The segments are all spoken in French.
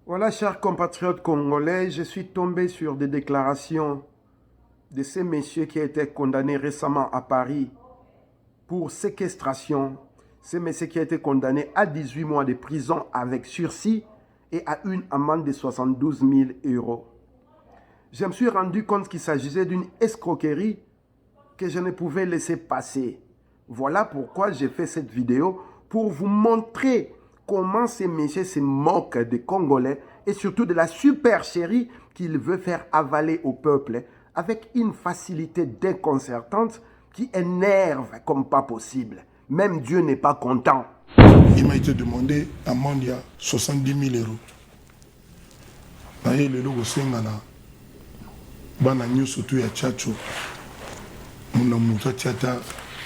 Voilà, chers compatriotes congolais, je suis tombé sur des déclarations de ces messieurs qui ont été condamnés récemment à Paris pour séquestration. Ces messieurs qui ont été condamnés à 18 mois de prison avec sursis et à une amende de 72 000 euros. Je me suis rendu compte qu'il s'agissait d'une escroquerie que je ne pouvais laisser passer. Voilà pourquoi j'ai fait cette vidéo pour vous montrer comment ces messieurs se moquent des Congolais et surtout de la supercherie qu'ils veulent faire avaler au peuple avec une facilité déconcertante qui énerve comme pas possible. Même Dieu n'est pas content. Il m'a été demandé amende il y a 70 000 euros. Le logo sengana bana nyo surtout ya chacho muna muta tiata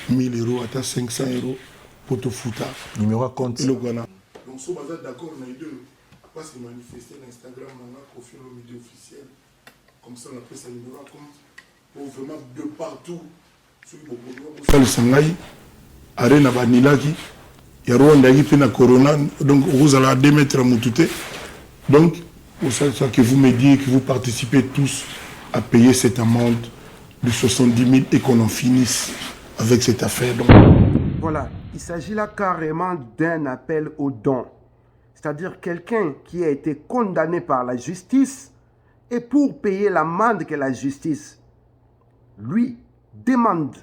1000 euros ata 500 euros pour te foutre. Numéro à compte. Donc si vous êtes d'accord on a deux pas se manifester l'Instagram on a confié le média officiel comme ça on appelle ça numéro à compte pour vraiment de partout sur le sangai arena banilaki ya Rwanda qui na corona donc vous allez démettre mutute donc pour ça que vous m'aidiez que vous participez tous à payer cette amende de 70 000 et qu'on en finisse avec cette affaire. Donc. Voilà, il s'agit là carrément d'un appel au don. C'est-à-dire quelqu'un qui a été condamné par la justice et pour payer l'amende que la justice lui demande,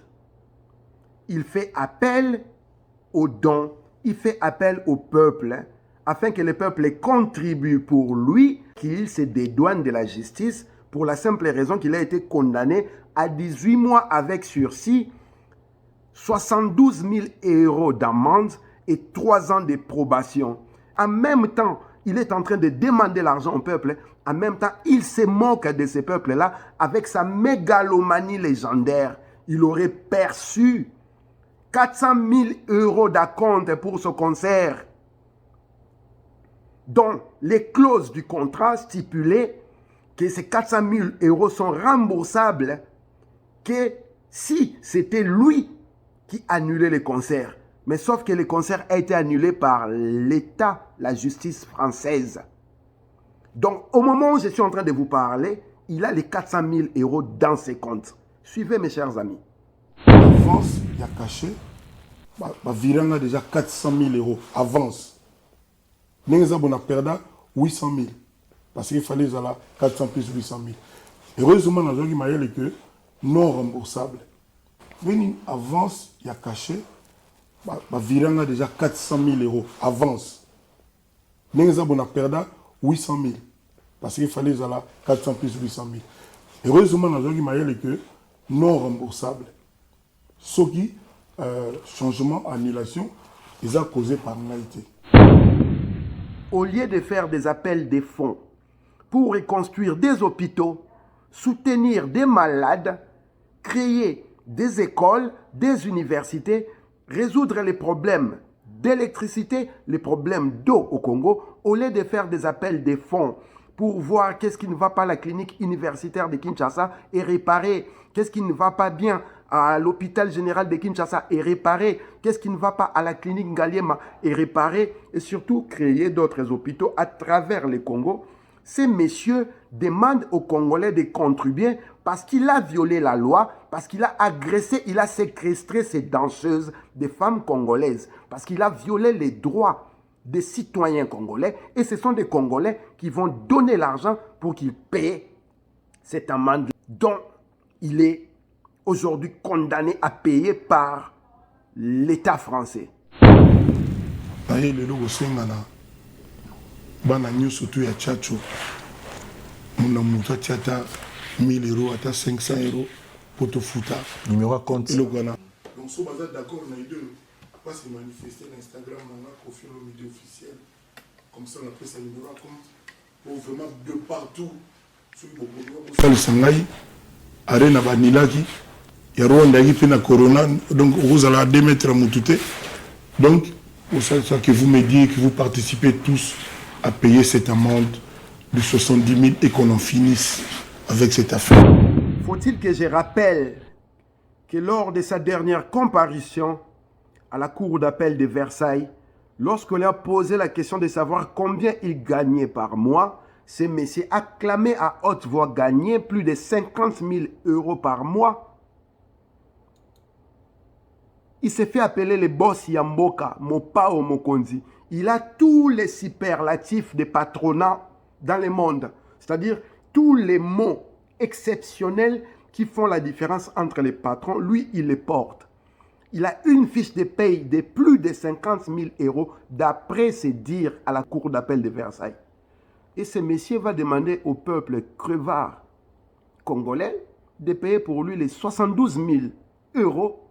il fait appel au don, il fait appel au peuple afin que le peuple contribue pour lui, qu'il se dédouane de la justice pour la simple raison qu'il a été condamné à 18 mois avec sursis, 72 000 euros d'amende et 3 ans de probation. En même temps, il est en train de demander l'argent au peuple. En même temps, il se moque de ce peuple-là avec sa mégalomanie légendaire. Il aurait perçu 400 000 euros d'acompte pour ce concert, dont les clauses du contrat stipulaient que ces 400 000 euros sont remboursables que si c'était lui qui annulait les concerts. Mais sauf que le concert a été annulé par l'État, la justice française. Donc, au moment où je suis en train de vous parler, il a les 400 000 euros dans ses comptes. Suivez, mes chers amis. Avance, il y a caché. Viranga a déjà 400 000 euros. Avance. Nous avons perdu 800 000. Parce qu'il fallait 400 plus 800 000. Heureusement, nous avons dit que non remboursable. Venu avance, il y a caché. Viranga a déjà 400 000 euros. Avance. Nous avons perdu 800 000. Parce qu'il fallait 400 plus 800 000. Heureusement, nous avons dit que non remboursable. Ce qui, changement, annulation, ils ont causé par l'alité. Au lieu de faire des appels de fonds pour reconstruire des hôpitaux, soutenir des malades, créer des écoles, des universités, résoudre les problèmes d'électricité, les problèmes d'eau au Congo, au lieu de faire des appels de fonds pour voir qu'est-ce qui ne va pas à la clinique universitaire de Kinshasa et réparer, qu'est-ce qui ne va pas bien à l'hôpital général de Kinshasa et réparer, qu'est-ce qui ne va pas à la clinique Ngaliema et réparer, et surtout créer d'autres hôpitaux à travers le Congo. Ces messieurs demandent aux Congolais de contribuer parce qu'il a violé la loi, parce qu'il a agressé, il a séquestré ces danseuses, des femmes congolaises, parce qu'il a violé les droits des citoyens congolais. Et ce sont des Congolais qui vont donner l'argent pour qu'ils paient cette amende dont il est aujourd'hui condamné à payer par l'État français. Le logo sengana bana nyo surtout ya chacho muna muta tiata 1000 euros ata 500 euros pour te foutre. Numéro à compte. Donc si vous êtes d'accord on a deux pas se manifester l'Instagram on a confié le média officiel comme ça on appelle ça numéro à compte pour vraiment de partout sur le sangai arena banilaki ya Rwanda qui na corona donc vous allez démettre mutute donc pour ça que vous m'aidiez que vous participez tous à payer cette amende de 70 000 et qu'on en finisse avec cette affaire. Faut-il que je rappelle que lors de sa dernière comparution à la cour d'appel de Versailles, Lorsqu'on lui a posé la question de savoir combien il gagnait par mois, ce monsieur a clamé à haute voix gagner plus de 50 000 euros par mois. Il s'est fait appeler le boss Yamboka, Mopao Mokonzi. Il a tous les superlatifs des patronats dans le monde. C'est-à-dire tous les mots exceptionnels qui font la différence entre les patrons. Lui, il les porte. Il a une fiche de paye de plus de 50 000 euros d'après ses dires à la cour d'appel de Versailles. Et ce monsieur va demander au peuple crevard congolais de payer pour lui les 72 000 euros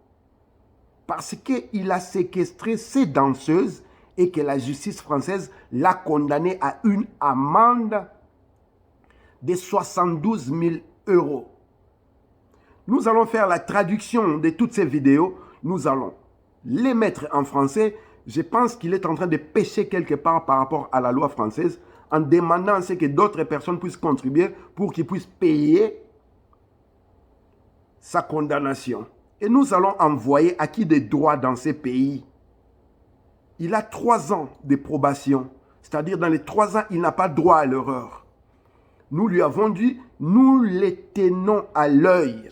parce qu'il a séquestré ces danseuses et que la justice française l'a condamné à une amende de 72 000 euros. Nous allons faire la traduction de toutes ces vidéos. Nous allons les mettre en français. Je pense qu'il est en train de pécher quelque part par rapport à la loi française en demandant à ce que d'autres personnes puissent contribuer pour qu'il puisse payer sa condamnation. Et nous allons envoyer acquis des droits dans ces pays. Il a 3 ans de probation. C'est-à-dire dans les 3 ans, il n'a pas droit à l'erreur. Nous lui avons dit, nous les tenons à l'œil.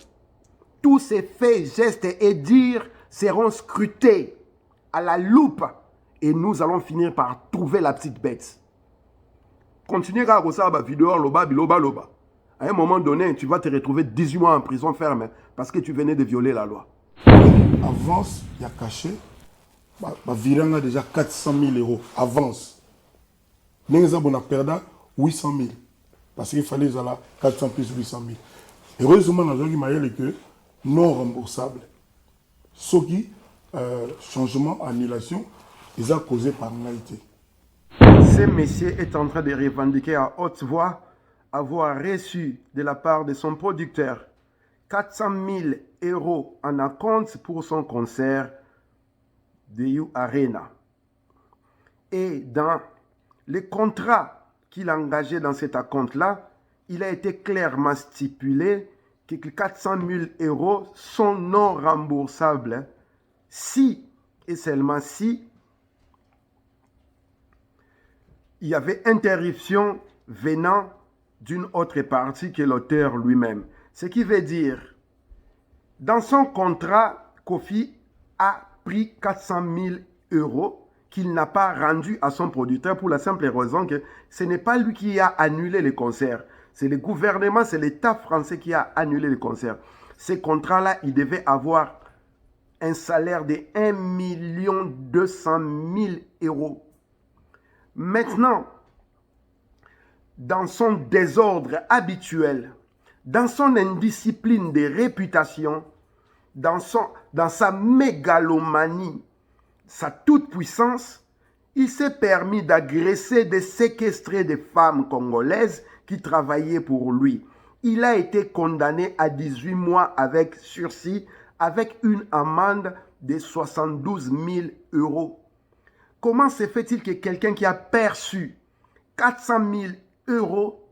Tous ces faits, gestes et dires seront scrutés à la loupe. Et nous allons finir par trouver la petite bête. Continuez à regarder la vidéo, loba, biloba, loba. À un moment donné, tu vas te retrouver 18 mois en prison ferme parce que tu venais de violer la loi. Avance, il y a caché. Viranga déjà 400 000 euros. Avance. Nous avons perdu 800 000. Parce qu'il fallait 400 plus 800 000. Heureusement, nous avons que non remboursable. Ce qui, changement, annulation, ils ont causé par l'humanité. Ce monsieur est en train de revendiquer à haute voix avoir reçu de la part de son producteur 400 000 euros en acompte pour son concert de You Arena. Et dans les contrats qu'il a engagés dans cet acompte-là, il a été clairement stipulé que 400 000 euros sont non remboursables si et seulement si il y avait interruption venant d'une autre partie que l'auteur lui-même. Ce qui veut dire, dans son contrat, Kofi a pris 400 000 euros qu'il n'a pas rendu à son producteur pour la simple raison que ce n'est pas lui qui a annulé le concert. C'est le gouvernement, c'est l'État français qui a annulé le concert. Ce contrat-là, il devait avoir un salaire de 1 200 000 euros. Maintenant, dans son désordre habituel, dans son indiscipline de réputation, dans sa mégalomanie, sa toute-puissance, il s'est permis d'agresser, de séquestrer des femmes congolaises qui travaillaient pour lui. Il a été condamné à 18 mois avec sursis, avec une amende de 72 000 euros. Comment se fait-il que quelqu'un qui a perçu 400 000 euros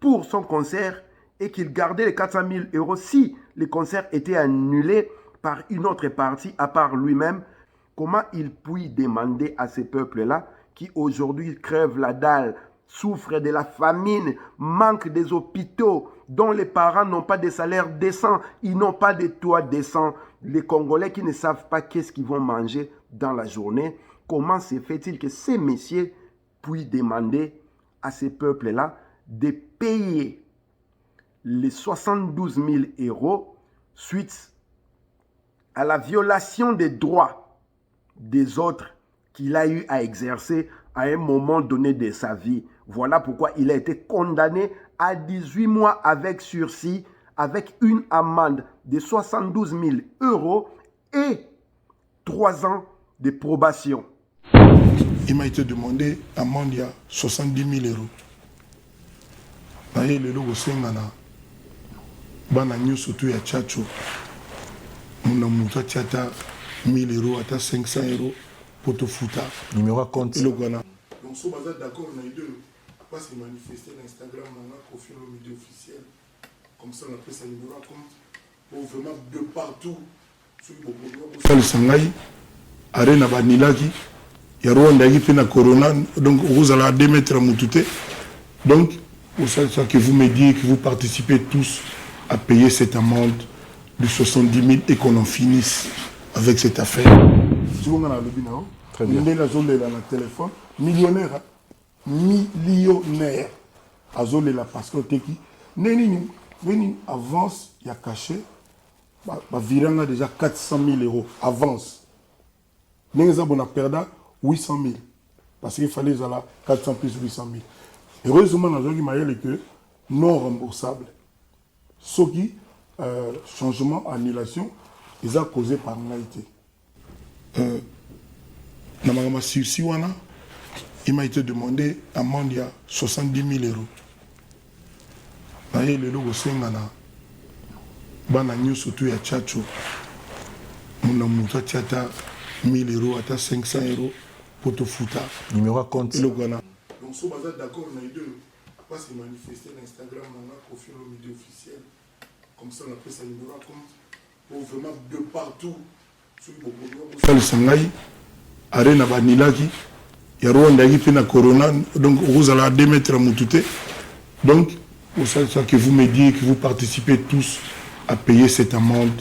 pour son concert et qu'il gardait les 400 000 euros si le concert était annulé par une autre partie à part lui-même, comment il peut demander à ces peuples-là qui aujourd'hui crèvent la dalle, souffrent de la famine, manquent des hôpitaux, dont les parents n'ont pas de salaire décent, ils n'ont pas de toit décent, les Congolais qui ne savent pas qu'est-ce qu'ils vont manger dans la journée, comment se fait-il que ces messieurs puissent demander à ces peuples-là de payer les 72 000 euros suite à la violation des droits des autres qu'il a eu à exercer à un moment donné de sa vie. Voilà pourquoi il a été condamné à 18 mois avec sursis, avec une amende de 72 000 euros et 3 ans de probation. Il m'a été demandé amende il y a 70 000 euros. Le logo sengana bana nyo surtout ya chacho muna muta tchata 1000 euros à 500 euros pour te foutre. Numéro à compte. Donc si vous êtes d'accord on a eu deux pas se manifester sur Instagram on a confié le média officiel comme ça on appelle ça numéro à compte pour vraiment de partout sur le Sangai Arena Banilaki il y a Rwanda qui fait la corona, donc vous allez démettre à Moutouté. Donc, pour ça que vous me dites que vous participez tous à payer cette amende de 70 000 et qu'on en finisse avec cette affaire. Si vous avez Très bien. téléphone, millionnaire, millionnaire. Azolela parce que teki neni avance il y a caché viranga déjà 400 000 euros avance. Nous avons perdu 800 000 parce qu'il fallait 400 plus 800 000. Heureusement, nous avons que non remboursable. Ce qui, changement, annulation, ils ont causé par l'IT. Il m'a été demandé amende il y a 70 000 euros. Le logo sengana bana nyo surtout ya chacho muna muta tiata 1000 euros ata 500 euros pour te foutre. Numéro à compte. Donc si vous êtes d'accord on a eu deux pas se manifester l'Instagram on a confié au média officiel comme ça on appelle ça numéro à compte pour vraiment de partout sur le sangai arena banilaki ya Rwanda qui fait la corona donc vous allez démettre à Moutouté. Donc pour ça que vous me dites que vous participez tous à payer cette amende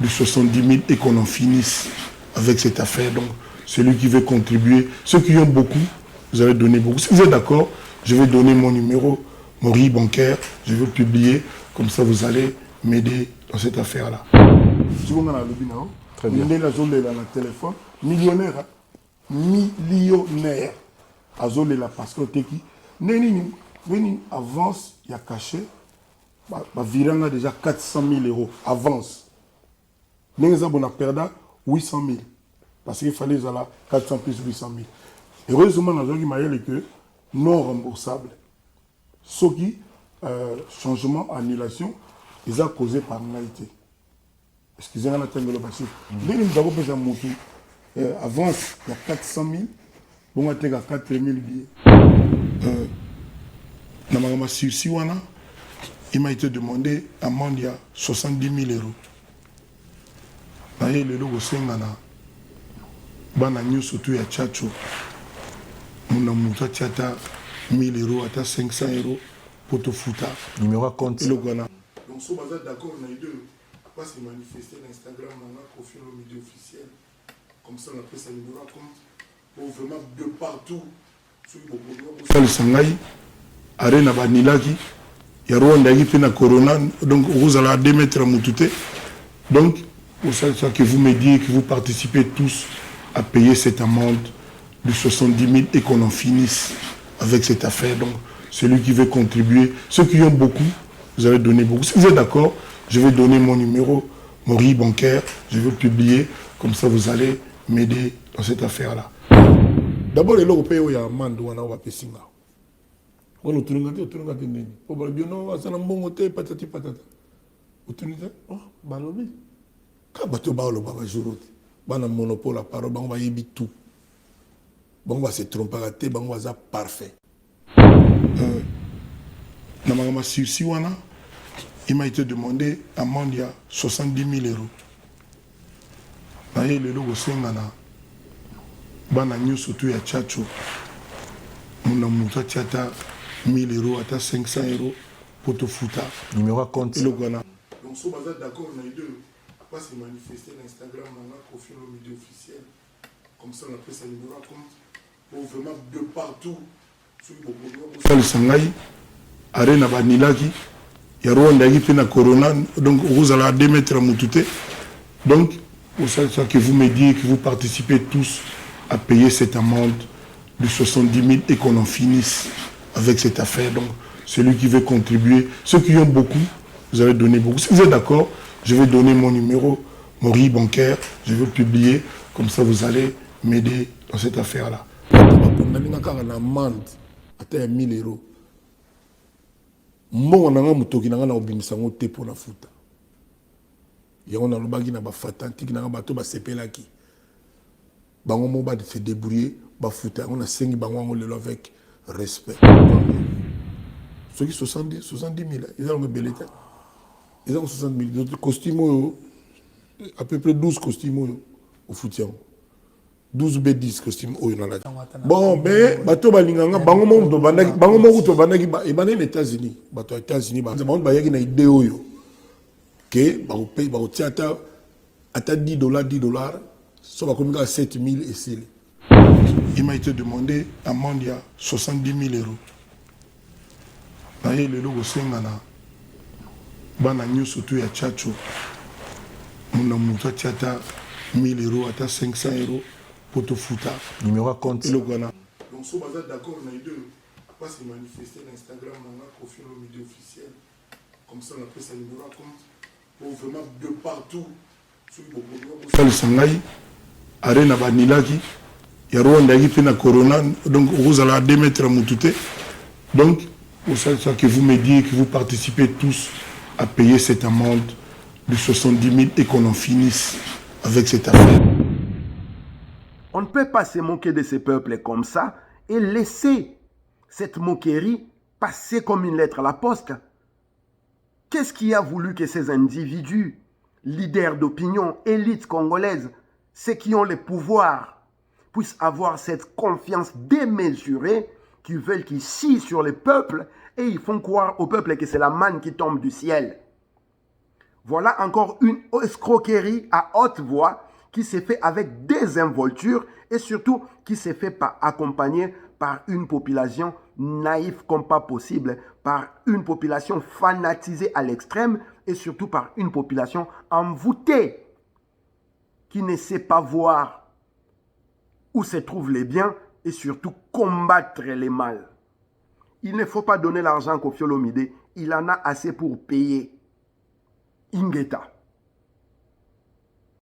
de 70 000 et qu'on en finisse avec cette affaire. Donc, celui qui veut contribuer, ceux qui ont beaucoup, vous allez donner beaucoup. Si vous êtes d'accord, je vais donner mon numéro, mon riz bancaire, je vais le publier, comme ça vous allez m'aider dans cette affaire-là. Si vous avez Très bien. téléphone, millionnaire, millionnaire. Azolela parce que teki neni avance il y a caché viranga déjà 400 000 euros avance. Nous avons perdu 800 000 parce qu'il fallait 400 plus 800 000. Heureusement, nous avons que non remboursable. Ce qui, changement, annulation, ils ont causé par l'IT. Excusez-moi, nous avons besoin de avance, il y a 400 000, on a 4 000 billets. Il m'a été demandé amende il y a 70 000 euros. Le logo sengana bana nyo surtout ya chacho muna muta tiata 1000 euros ata 500 euros pour te foutre. Numéro à compte. Donc si vous êtes d'accord on a eu deux pas se manifester l'Instagram on a confié au média officiel comme ça on appelle ça numéro à compte pour vraiment de partout sur le sangai arena banilaki ya Rwanda qui fait la corona donc vous allez démettre à Moutouté. Donc pour ça que vous me dites que vous participez tous à payer cette amende de 70 000 et qu'on en finisse avec cette affaire. Donc celui qui veut contribuer, ceux qui ont beaucoup, vous allez donner beaucoup. Si vous êtes d'accord, je vais donner mon numéro, mon riz bancaire, je vais le publier, comme ça vous allez m'aider dans cette affaire-là. D'abord, les Européens, il y a une amende où on va payer. On a tout le monde, on va dire non, ça n'a pas monté, patati patata. Oh, balobi. Quand bateau baolo baba jour, bana monopole la parole, on va y éviter tout. Bon, on va se tromper à terre, on va être parfait. Il m'a été demandé amende il y a 70 000 euros. Le logo sengana bana nyo surtout ya chacho muna muta tiata 1000 euros ata 500 euros pour te foutre. Numéro à compte. Donc si vous êtes d'accord on a eu deux pas se manifester l'Instagram on a confié au média officiel comme ça on appelle ça numéro à compte pour vraiment de partout sur le sangai arena banilaki ya Rwanda qui fait la corona donc vous allez démettre à Moutouté. Donc pour ça que vous me dites que vous participez tous à payer cette amende de 70 000 et qu'on en finisse avec cette affaire. Donc celui qui veut contribuer, ceux qui ont beaucoup, vous allez donner beaucoup. Si vous êtes d'accord, je vais donner mon numéro, mon riz bancaire, je vais le publier, comme ça vous allez m'aider dans cette affaire-là. Une amende à 1000 euros. Moi, je suis un peu pour la foot. On a un fatantique, on a un sepelaki. On va se débrouiller, on a 5 banques avec respect. Ceux qui 70 000, ils ont un bel état. Ils ont 60 000. Costumes, à peu près 12 costumes au foot. 12B10 costume oyo na la. Bon, mais bato balinganga bango mo to bandaki et bané les États-Unis, bato aux États-Unis ba ba yaki na idée oyo que ba ko paye ba ko tiata ata $10 so ba komika 7000 et c'est. Il m'a été demandé amende il y a 70 000 euros. Naye le logo sengana bana nyuso tu ya chacho. Muna muta tiata 1000 euros ata 500 euros. Fouta. Numéro à compte. Donc, si vous êtes d'accord, on a eu deux. Après, c'est manifester l'Instagram, on a confié le média officiel. Comme ça, on a pris sa numéro à compte. Pour vraiment de partout. Ça, le Sangaï, Arena Banilaki, il y a Rwanda qui fait la Corona. Donc, vous allez démettre à Moutouté. Donc, pour ça que vous m'aidiez, que vous participez tous à payer cette amende de 70 000 et qu'on en finisse avec cette affaire. On ne peut pas se moquer de ces peuples comme ça et laisser cette moquerie passer comme une lettre à la poste. Qu'est-ce qui a voulu que ces individus, leaders d'opinion, élites congolaises, ceux qui ont le pouvoir, puissent avoir cette confiance démesurée, qui veulent qu'ils scient sur le peuple et ils font croire au peuple que c'est la manne qui tombe du ciel. Voilà encore une escroquerie à haute voix qui s'est fait avec désinvolture et surtout qui s'est fait accompagné par une population naïve comme pas possible, par une population fanatisée à l'extrême et surtout par une population envoûtée qui ne sait pas voir où se trouvent les biens et surtout combattre les mal. Il ne faut pas donner l'argent à Koffi Olomide, il en a assez pour payer. Ingeta.